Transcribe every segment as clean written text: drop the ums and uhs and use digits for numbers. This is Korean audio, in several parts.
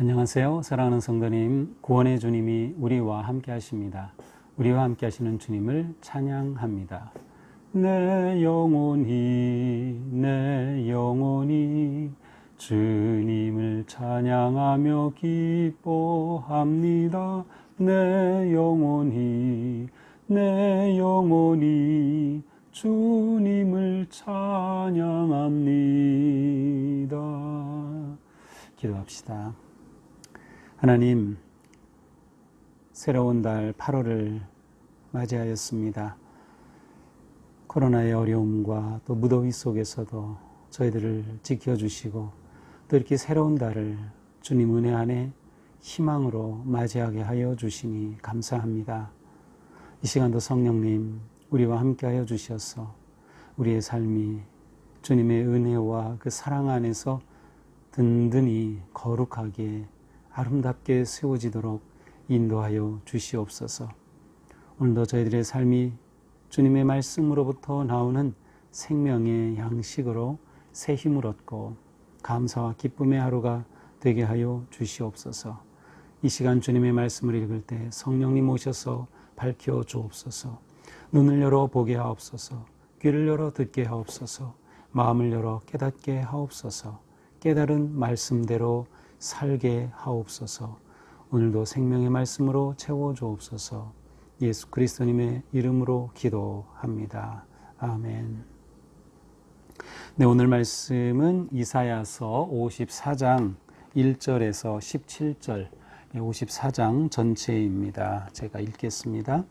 안녕하세요. 사랑하는 성도님, 구원의 주님이 우리와 함께 하십니다. 우리와 함께 하시는 주님을 찬양합니다. 내 영혼이 주님을 찬양하며 기뻐합니다. 내 영혼이 주님을 찬양합니다. 기도합시다. 하나님, 새로운 달 8월을 맞이하였습니다. 코로나의 어려움과 또 무더위 속에서도 저희들을 지켜주시고 또 이렇게 새로운 달을 주님 은혜 안에 희망으로 맞이하게 하여 주시니 감사합니다. 이 시간도 성령님 우리와 함께 하여 주셔서 우리의 삶이 주님의 은혜와 그 사랑 안에서 든든히 거룩하게 아름답게 세워지도록 인도하여 주시옵소서. 오늘도 저희들의 삶이 주님의 말씀으로부터 나오는 생명의 양식으로 새 힘을 얻고 감사와 기쁨의 하루가 되게 하여 주시옵소서. 이 시간 주님의 말씀을 읽을 때 성령님 오셔서 밝혀 주옵소서. 눈을 열어 보게 하옵소서. 귀를 열어 듣게 하옵소서. 마음을 열어 깨닫게 하옵소서. 깨달은 말씀대로 살게 하옵소서. 오늘도 생명의 말씀으로 채워 주옵소서. 예수 그리스도님의 이름으로 기도합니다. 아멘. 네, 오늘 말씀은 이사야서 54장 1절에서 17절, 54장 전체입니다. 제가 읽겠습니다.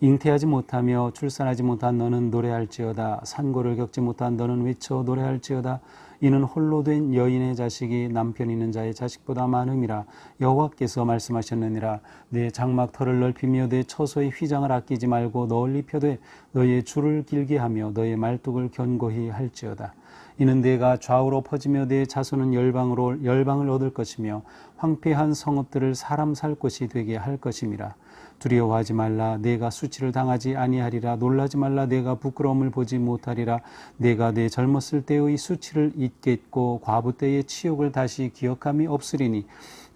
잉태하지 못하며 출산하지 못한 너는 노래할지어다. 산고를 겪지 못한 너는 외쳐 노래할지어다. 이는 홀로 된 여인의 자식이 남편 있는 자의 자식보다 많음이라. 여호와께서 말씀하셨느니라. 내 장막 털을 넓히며 내 처소의 휘장을 아끼지 말고 널리 펴되 너의 줄을 길게 하며 너의 말뚝을 견고히 할지어다. 이는 내가 좌우로 퍼지며 내 자손은 열방을 얻을 것이며 황폐한 성읍들을 사람 살 곳이 되게 할 것임이라. 두려워하지 말라. 내가 수치를 당하지 아니하리라. 놀라지 말라. 내가 부끄러움을 보지 못하리라. 내가 내 젊었을 때의 수치를 잊겠고 과부 때의 치욕을 다시 기억함이 없으리니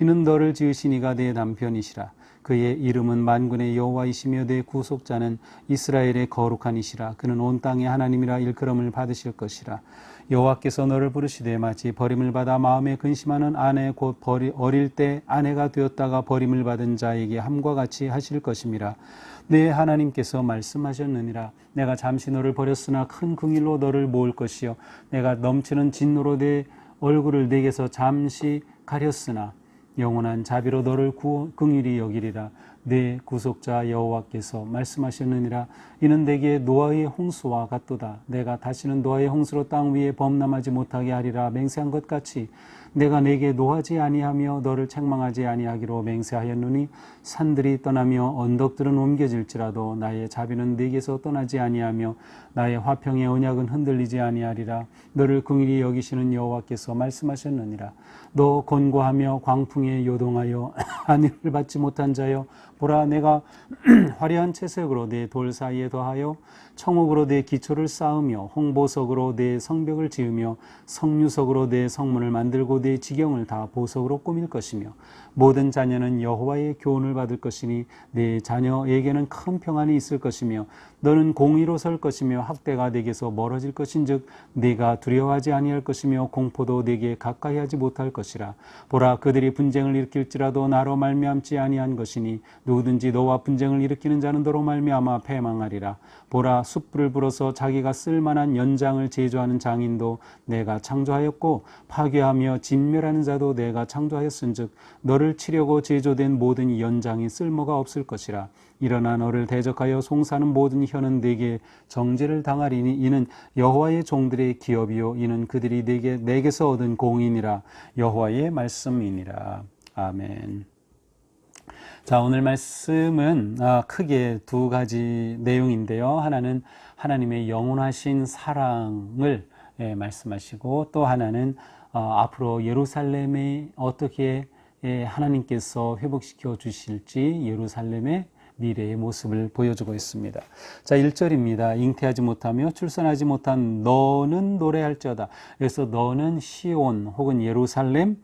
이는 너를 지으신 이가 내 남편이시라. 그의 이름은 만군의 여호와이시며 내 구속자는 이스라엘의 거룩한 이시라. 그는 온 땅의 하나님이라 일컬음을 받으실 것이라. 여호와께서 너를 부르시되 마치 버림을 받아 마음에 근심하는 아내 곧 어릴 때 아내가 되었다가 버림을 받은 자에게 함과 같이 하실 것임이라. 내 하나님께서 말씀하셨느니라. 내가 잠시 너를 버렸으나 큰 긍휼로 너를 모을 것이요 내가 넘치는 진노로 내 얼굴을 내게서 잠시 가렸으나 영원한 자비로 너를 긍휼히 여기리라. 내 구속자 여호와께서 말씀하셨느니라. 이는 내게 노아의 홍수와 같도다. 내가 다시는 노아의 홍수로 땅 위에 범람하지 못하게 하리라. 맹세한 것 같이 내가 내게 노하지 아니하며 너를 책망하지 아니하기로 맹세하였노니 산들이 떠나며 언덕들은 옮겨질지라도 나의 자비는 내게서 떠나지 아니하며 나의 화평의 언약은 흔들리지 아니하리라. 너를 긍휼히 여기시는 여호와께서 말씀하셨느니라. 너 곤고하며 광풍에 요동하여 안위를 받지 못한 자여, 보라 내가 화려한 채색으로 내 돌 사이에 더하여 청옥으로 내 기초를 쌓으며 홍보석으로 내 성벽을 지으며 성류석으로 내 성문을 만들고 내 지경을 다 보석으로 꾸밀 것이며 모든 자녀는 여호와의 교훈을 받을 것이니 내 자녀에게는 큰 평안이 있을 것이며 너는 공의로 설 것이며 학대가 내게서 멀어질 것인즉 네가 두려워하지 아니할 것이며 공포도 내게 가까이 하지 못할 것이라. 보라 그들이 분쟁을 일으킬지라도 나로 말미암지 아니한 것이니 누구든지 너와 분쟁을 일으키는 자는 너로 말미암아 패망하리라. 보라 숯불을 불어서 자기가 쓸만한 연장을 제조하는 장인도 내가 창조하였고 파괴하며 진멸하는 자도 내가 창조하였은즉 너를 치려고 제조된 모든 연장이 쓸모가 없을 것이라. 일어나 너를 대적하여 송사하는 모든 혀는 내게 정죄를 당하리니 이는 여호와의 종들의 기업이요 이는 그들이 내게서 얻은 공인이라. 여호와의 말씀이니라. 아멘. 자, 오늘 말씀은 크게 두 가지 내용인데요. 하나는 하나님의 영원하신 사랑을 말씀하시고 또 하나는 앞으로 예루살렘에 어떻게 하나님께서 회복시켜 주실지 예루살렘의 미래의 모습을 보여주고 있습니다. 자, 1절입니다. 잉태하지 못하며 출산하지 못한 너는 노래할지어다. 그래서 너는 시온 혹은 예루살렘,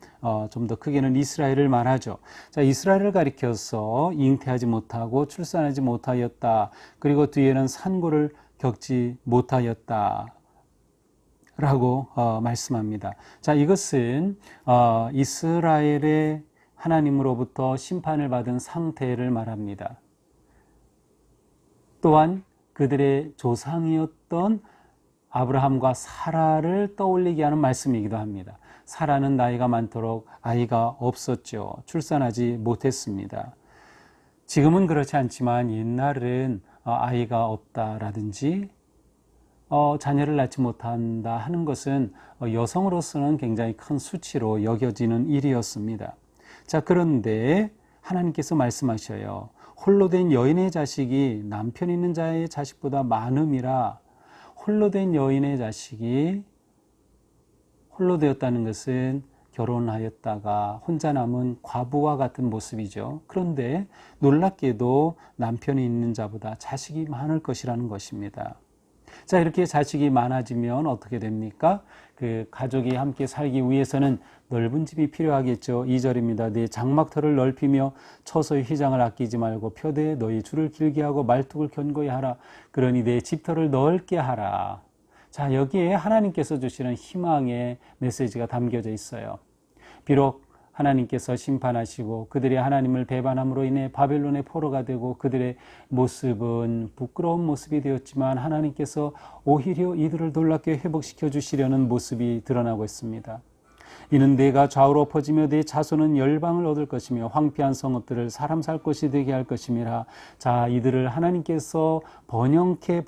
좀 더 크게는 이스라엘을 말하죠. 자, 이스라엘을 가리켜서 잉태하지 못하고 출산하지 못하였다. 그리고 뒤에는 산고를 겪지 못하였다. 라고 말씀합니다. 자, 이것은 이스라엘의 하나님으로부터 심판을 받은 상태를 말합니다. 또한 그들의 조상이었던 아브라함과 사라를 떠올리게 하는 말씀이기도 합니다. 사라는 나이가 많도록 아이가 없었죠. 출산하지 못했습니다. 지금은 그렇지 않지만 옛날은 아이가 없다라든지 자녀를 낳지 못한다 하는 것은 여성으로서는 굉장히 큰 수치로 여겨지는 일이었습니다. 자, 그런데 하나님께서 말씀하셔요. 홀로 된 여인의 자식이 남편 있는 자의 자식보다 많음이라. 홀로 된 여인의 자식이 홀로 되었다는 것은 결혼하였다가 혼자 남은 과부와 같은 모습이죠. 그런데 놀랍게도 남편이 있는 자보다 자식이 많을 것이라는 것입니다. 자, 이렇게 자식이 많아지면 어떻게 됩니까? 그 가족이 함께 살기 위해서는 넓은 집이 필요하겠죠. 2절입니다. 네 장막터를 넓히며 처소의 휘장을 아끼지 말고 표대에 너희 줄을 길게 하고 말뚝을 견고히 하라. 그러니 내 집터를 넓게 하라. 자, 여기에 하나님께서 주시는 희망의 메시지가 담겨져 있어요. 비록 하나님께서 심판하시고 그들이 하나님을 배반함으로 인해 바벨론의 포로가 되고 그들의 모습은 부끄러운 모습이 되었지만 하나님께서 오히려 이들을 놀랍게 회복시켜 주시려는 모습이 드러나고 있습니다. 이는 내가 좌우로 엎어지며 내 자손은 열방을 얻을 것이며 황폐한 성읍들을 사람 살 곳이 되게 할 것임이라. 자, 이들을 하나님께서 번성케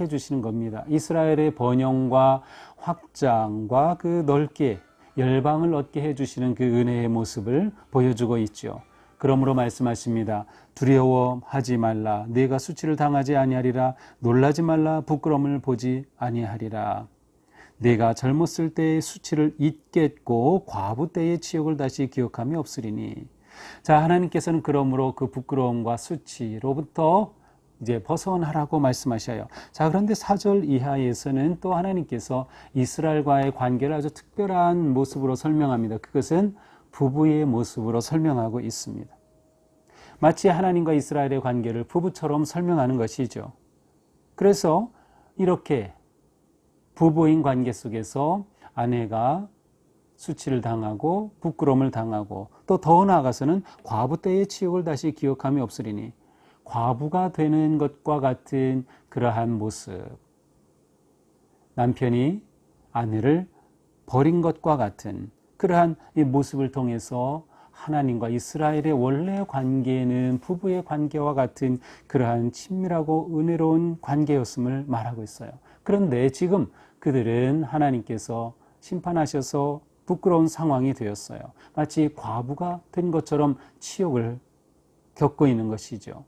주시는 겁니다. 이스라엘의 번영과 확장과 그 넓게 열방을 얻게 해주시는 그 은혜의 모습을 보여주고 있죠. 그러므로 말씀하십니다. 두려워하지 말라. 네가 수치를 당하지 아니하리라. 놀라지 말라. 부끄러움을 보지 아니하리라. 네가 젊었을 때의 수치를 잊겠고 과부 때의 치욕을 다시 기억함이 없으리니. 자, 하나님께서는 그러므로 그 부끄러움과 수치로부터 이제 벗어나라고 말씀하셔요. 자, 그런데 4절 이하에서는 또 하나님께서 이스라엘과의 관계를 아주 특별한 모습으로 설명합니다. 그것은 부부의 모습으로 설명하고 있습니다. 마치 하나님과 이스라엘의 관계를 부부처럼 설명하는 것이죠. 그래서 이렇게 부부인 관계 속에서 아내가 수치를 당하고 부끄러움을 당하고 또 더 나아가서는 과부 때의 치욕을 다시 기억함이 없으리니, 과부가 되는 것과 같은 그러한 모습, 남편이 아내를 버린 것과 같은 그러한 이 모습을 통해서 하나님과 이스라엘의 원래 관계는 부부의 관계와 같은 그러한 친밀하고 은혜로운 관계였음을 말하고 있어요. 그런데 지금 그들은 하나님께서 심판하셔서 부끄러운 상황이 되었어요. 마치 과부가 된 것처럼 치욕을 겪고 있는 것이죠.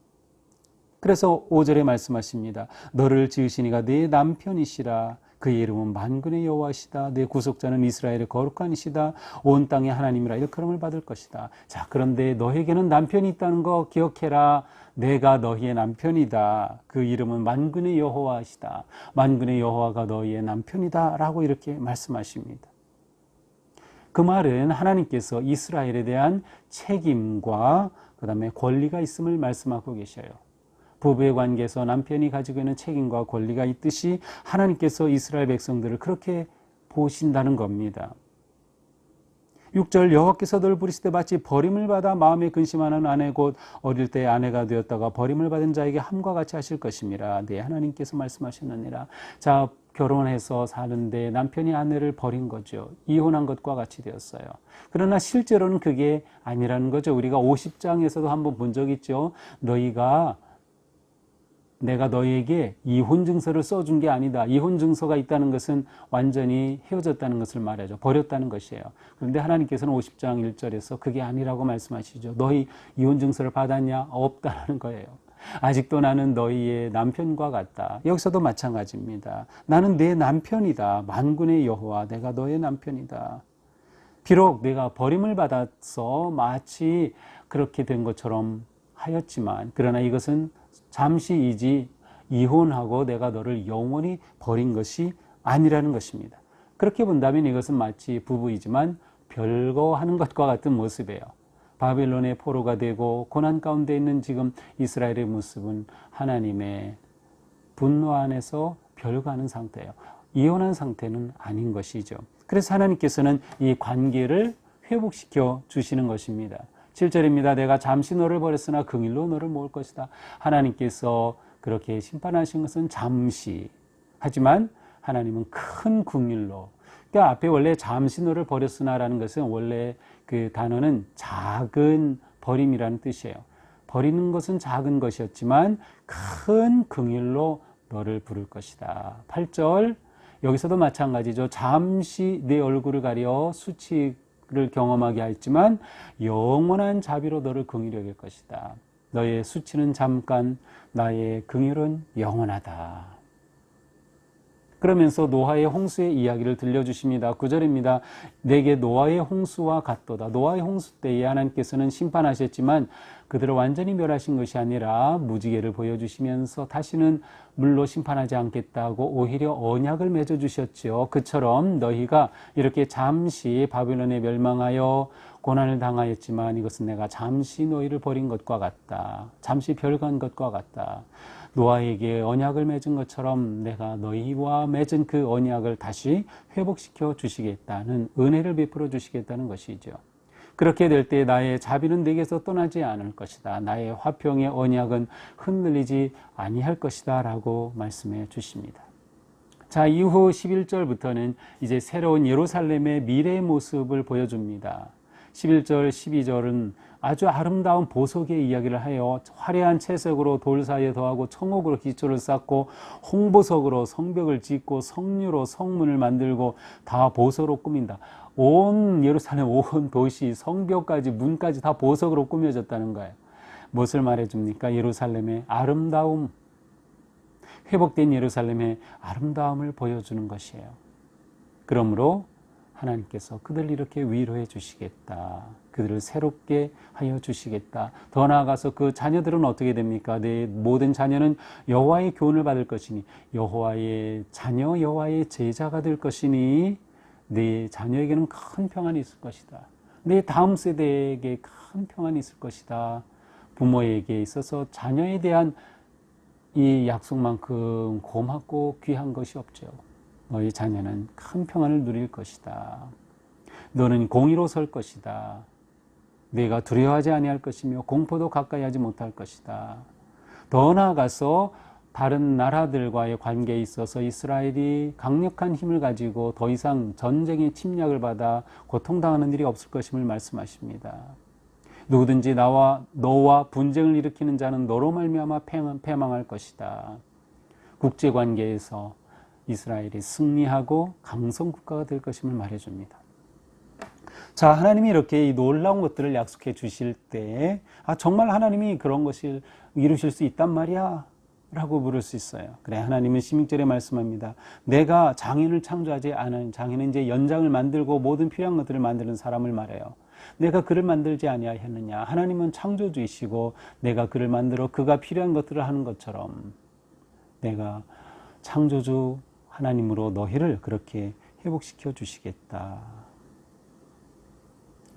그래서 5절에 말씀하십니다. 너를 지으신 이가 네 남편이시라. 그의 이름은 만군의 여호와시다. 내 구속자는 이스라엘의 거룩한 이시다. 온 땅의 하나님이라 일컬음을 받을 것이다. 자, 그런데 너에게는 남편이 있다는 거 기억해라. 내가 너희의 남편이다. 그 이름은 만군의 여호와시다. 만군의 여호와가 너희의 남편이다. 라고 이렇게 말씀하십니다. 그 말은 하나님께서 이스라엘에 대한 책임과 그 다음에 권리가 있음을 말씀하고 계셔요. 부부의 관계에서 남편이 가지고 있는 책임과 권리가 있듯이 하나님께서 이스라엘 백성들을 그렇게 보신다는 겁니다. 6절 여호와께서 너를 부르실 때 마치 버림을 받아 마음에 근심하는 아내 곧 어릴 때 아내가 되었다가 버림을 받은 자에게 함과 같이 하실 것임이라. 네, 하나님께서 말씀하셨느니라. 자, 결혼해서 사는데 남편이 아내를 버린 거죠. 이혼한 것과 같이 되었어요. 그러나 실제로는 그게 아니라는 거죠. 우리가 50장에서도 한번 본 적 있죠. 내가 너희에게 이혼 증서를 써준 게 아니다. 이혼 증서가 있다는 것은 완전히 헤어졌다는 것을 말하죠. 버렸다는 것이에요. 그런데 하나님께서는 50장 1절에서 그게 아니라고 말씀하시죠. 너희 이혼 증서를 받았냐? 없다는 거예요. 아직도 나는 너희의 남편과 같다. 여기서도 마찬가지입니다. 나는 내 남편이다. 만군의 여호와, 내가 너의 남편이다. 비록 내가 버림을 받아서 마치 그렇게 된 것처럼 하였지만 그러나 이것은 잠시이지 이혼하고 내가 너를 영원히 버린 것이 아니라는 것입니다. 그렇게 본다면 이것은 마치 부부이지만 별거 하는 것과 같은 모습이에요. 바벨론의 포로가 되고 고난 가운데 있는 지금 이스라엘의 모습은 하나님의 분노 안에서 별거 하는 상태예요. 이혼한 상태는 아닌 것이죠. 그래서 하나님께서는 이 관계를 회복시켜 주시는 것입니다. 7절입니다. 내가 잠시 너를 버렸으나 긍휼로 너를 모을 것이다. 하나님께서 그렇게 심판하신 것은 잠시. 하지만 하나님은 큰 긍휼로. 그러니까 앞에 원래 잠시 너를 버렸으나라는 것은 원래 그 단어는 작은 버림이라는 뜻이에요. 버리는 것은 작은 것이었지만 큰 긍휼로 너를 부를 것이다. 8절 여기서도 마찬가지죠. 잠시 내 얼굴을 가려 수치를 경험하게 하였지만 영원한 자비로 너를 긍휼히 여길 것이다. 너의 수치는 잠깐, 나의 긍휼은 영원하다. 그러면서 노아의 홍수의 이야기를 들려주십니다. 9절입니다. 내게 노아의 홍수와 같도다. 노아의 홍수 때에 하나님께서는 심판하셨지만 그들을 완전히 멸하신 것이 아니라 무지개를 보여주시면서 다시는 물로 심판하지 않겠다고 오히려 언약을 맺어주셨지요. 그처럼 너희가 이렇게 잠시 바벨론에 멸망하여 고난을 당하였지만 이것은 내가 잠시 너희를 버린 것과 같다. 잠시 별간 것과 같다. 노아에게 언약을 맺은 것처럼 내가 너희와 맺은 그 언약을 다시 회복시켜 주시겠다는 은혜를 베풀어 주시겠다는 것이죠. 그렇게 될 때 나의 자비는 내게서 떠나지 않을 것이다. 나의 화평의 언약은 흔들리지 아니할 것이다 라고 말씀해 주십니다. 자, 이후 11절부터는 이제 새로운 예루살렘의 미래의 모습을 보여줍니다. 11절, 12절은 아주 아름다운 보석의 이야기를 하여 화려한 채석으로 돌 사이에 더하고 청옥으로 기초를 쌓고 홍보석으로 성벽을 짓고 석류로 성문을 만들고 다 보석으로 꾸민다. 온 예루살렘 온 도시 성벽까지 문까지 다 보석으로 꾸며졌다는 거예요. 무엇을 말해줍니까? 예루살렘의 아름다움, 회복된 예루살렘의 아름다움을 보여주는 것이에요. 그러므로 하나님께서 그들을 이렇게 위로해 주시겠다. 그들을 새롭게 하여 주시겠다. 더 나아가서 그 자녀들은 어떻게 됩니까? 내 모든 자녀는 여호와의 교훈을 받을 것이니 여호와의 자녀, 여호와의 제자가 될 것이니 내 자녀에게는 큰 평안이 있을 것이다. 내 다음 세대에게 큰 평안이 있을 것이다. 부모에게 있어서 자녀에 대한 이 약속만큼 고맙고 귀한 것이 없죠. 너희 자녀는 큰 평안을 누릴 것이다. 너는 공의로 설 것이다. 내가 두려워하지 아니할 것이며 공포도 가까이 하지 못할 것이다. 더 나아가서 다른 나라들과의 관계에 있어서 이스라엘이 강력한 힘을 가지고 더 이상 전쟁의 침략을 받아 고통당하는 일이 없을 것임을 말씀하십니다. 누구든지 너와 분쟁을 일으키는 자는 너로 말미암아 패망할 것이다. 국제관계에서 이스라엘이 승리하고 강성국가가 될 것임을 말해줍니다. 자, 하나님이 이렇게 이 놀라운 것들을 약속해 주실 때 정말 하나님이 그런 것을 이루실 수 있단 말이야 라고 물을 수 있어요. 그래, 하나님은 16절에 말씀합니다. 내가 장인을 창조하지 않은, 장인은 이제 연장을 만들고 모든 필요한 것들을 만드는 사람을 말해요. 내가 그를 만들지 아니하였느냐. 하나님은 창조주이시고 내가 그를 만들어 그가 필요한 것들을 하는 것처럼 내가 창조주 하나님으로 너희를 그렇게 회복시켜 주시겠다.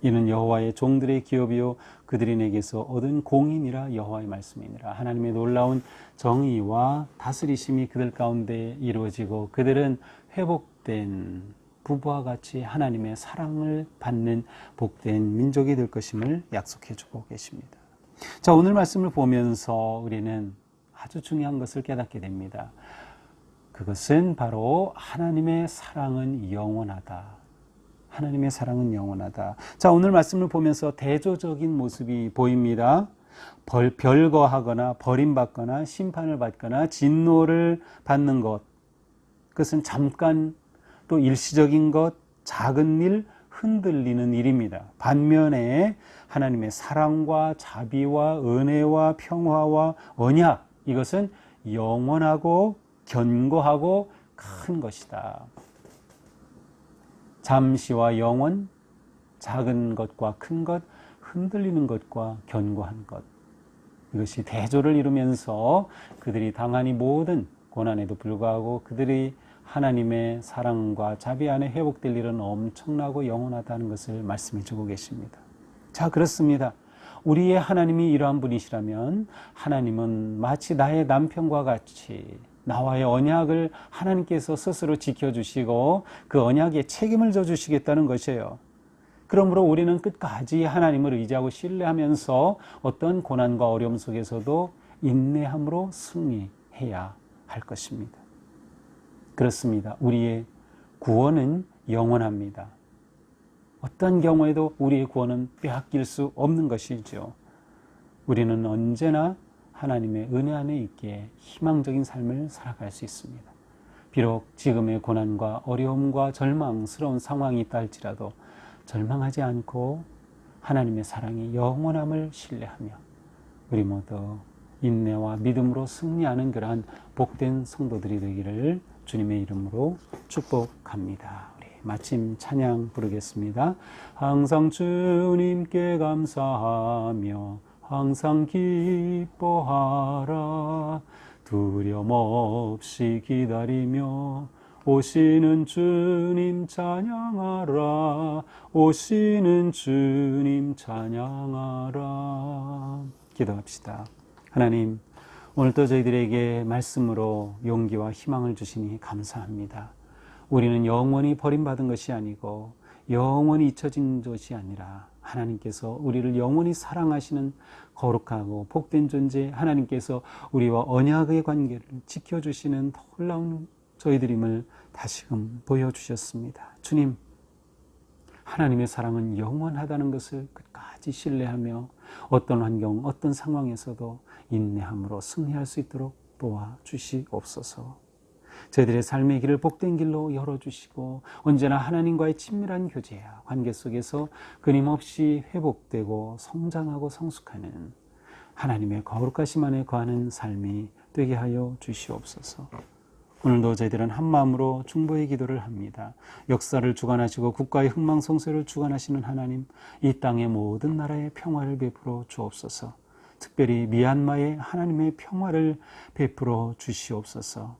이는 여호와의 종들의 기업이요 그들이 내게서 얻은 공인이라 여호와의 말씀이니라. 하나님의 놀라운 정의와 다스리심이 그들 가운데 이루어지고 그들은 회복된 부부와 같이 하나님의 사랑을 받는 복된 민족이 될 것임을 약속해 주고 계십니다. 자, 오늘 말씀을 보면서 우리는 아주 중요한 것을 깨닫게 됩니다. 그것은 바로 하나님의 사랑은 영원하다. 하나님의 사랑은 영원하다. 자, 오늘 말씀을 보면서 대조적인 모습이 보입니다. 별거하거나 버림받거나 심판을 받거나 진노를 받는 것. 그것은 잠깐 또 일시적인 것, 작은 일, 흔들리는 일입니다. 반면에 하나님의 사랑과 자비와 은혜와 평화와 언약, 이것은 영원하고 견고하고 큰 것이다. 잠시와 영원, 작은 것과 큰 것, 흔들리는 것과 견고한 것. 이것이 대조를 이루면서 그들이 당한 이 모든 고난에도 불구하고 그들이 하나님의 사랑과 자비 안에 회복될 일은 엄청나고 영원하다는 것을 말씀해 주고 계십니다. 자, 그렇습니다. 우리의 하나님이 이러한 분이시라면 하나님은 마치 나의 남편과 같이 나와의 언약을 하나님께서 스스로 지켜주시고 그 언약에 책임을 져주시겠다는 것이에요. 그러므로 우리는 끝까지 하나님을 의지하고 신뢰하면서 어떤 고난과 어려움 속에서도 인내함으로 승리해야 할 것입니다. 그렇습니다. 우리의 구원은 영원합니다. 어떤 경우에도 우리의 구원은 빼앗길 수 없는 것이죠. 우리는 언제나 하나님의 은혜 안에 있기에 희망적인 삶을 살아갈 수 있습니다. 비록 지금의 고난과 어려움과 절망스러운 상황이 있다 할지라도 절망하지 않고 하나님의 사랑이 영원함을 신뢰하며 우리 모두 인내와 믿음으로 승리하는 그러한 복된 성도들이 되기를 주님의 이름으로 축복합니다. 우리 마침 찬양 부르겠습니다. 항상 주님께 감사하며 항상 기뻐하라. 두려움 없이 기다리며 오시는 주님 찬양하라. 오시는 주님 찬양하라. 기도합시다. 하나님, 오늘도 저희들에게 말씀으로 용기와 희망을 주시니 감사합니다. 우리는 영원히 버림받은 것이 아니고 영원히 잊혀진 것이 아니라 하나님께서 우리를 영원히 사랑하시는 거룩하고 복된 존재, 하나님께서 우리와 언약의 관계를 지켜주시는 놀라운 저희들임을 다시금 보여주셨습니다. 주님, 하나님의 사랑은 영원하다는 것을 끝까지 신뢰하며 어떤 환경, 어떤 상황에서도 인내함으로 승리할 수 있도록 도와주시옵소서. 저희들의 삶의 길을 복된 길로 열어주시고 언제나 하나님과의 친밀한 교제와 관계 속에서 끊임없이 회복되고 성장하고 성숙하는 하나님의 거룩하심 안에 거하는 삶이 되게 하여 주시옵소서. 오늘도 저희들은 한마음으로 중보의 기도를 합니다. 역사를 주관하시고 국가의 흥망성쇠를 주관하시는 하나님, 이 땅의 모든 나라의 평화를 베풀어 주옵소서. 특별히 미얀마의 하나님의 평화를 베풀어 주시옵소서.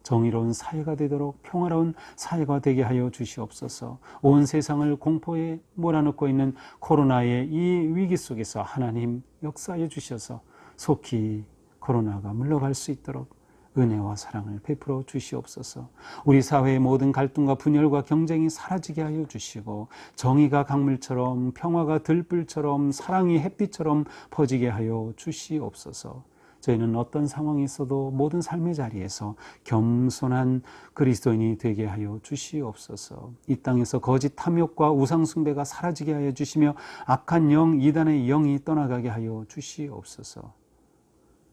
정의로운 사회가 되도록 평화로운 사회가 되게 하여 주시옵소서. 온 세상을 공포에 몰아넣고 있는 코로나의 이 위기 속에서 하나님 역사해 주셔서 속히 코로나가 물러갈 수 있도록 은혜와 사랑을 베풀어 주시옵소서. 우리 사회의 모든 갈등과 분열과 경쟁이 사라지게 하여 주시고 정의가 강물처럼 평화가 들불처럼 사랑이 햇빛처럼 퍼지게 하여 주시옵소서. 저희는 어떤 상황에 있어도 모든 삶의 자리에서 겸손한 그리스도인이 되게 하여 주시옵소서. 이 땅에서 거짓 탐욕과 우상 숭배가 사라지게 하여 주시며 악한 영, 이단의 영이 떠나가게 하여 주시옵소서.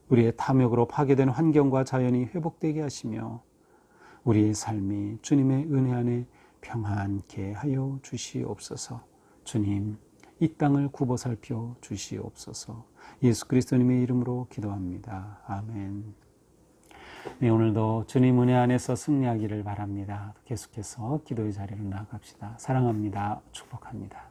우리의 탐욕으로 파괴된 환경과 자연이 회복되게 하시며 우리의 삶이 주님의 은혜 안에 평안케 하여 주시옵소서. 주님, 이 땅을 굽어 살펴 주시옵소서. 예수 그리스도님의 이름으로 기도합니다. 아멘. 네, 오늘도 주님 은혜 안에서 승리하기를 바랍니다. 계속해서 기도의 자리로 나아갑시다. 사랑합니다. 축복합니다.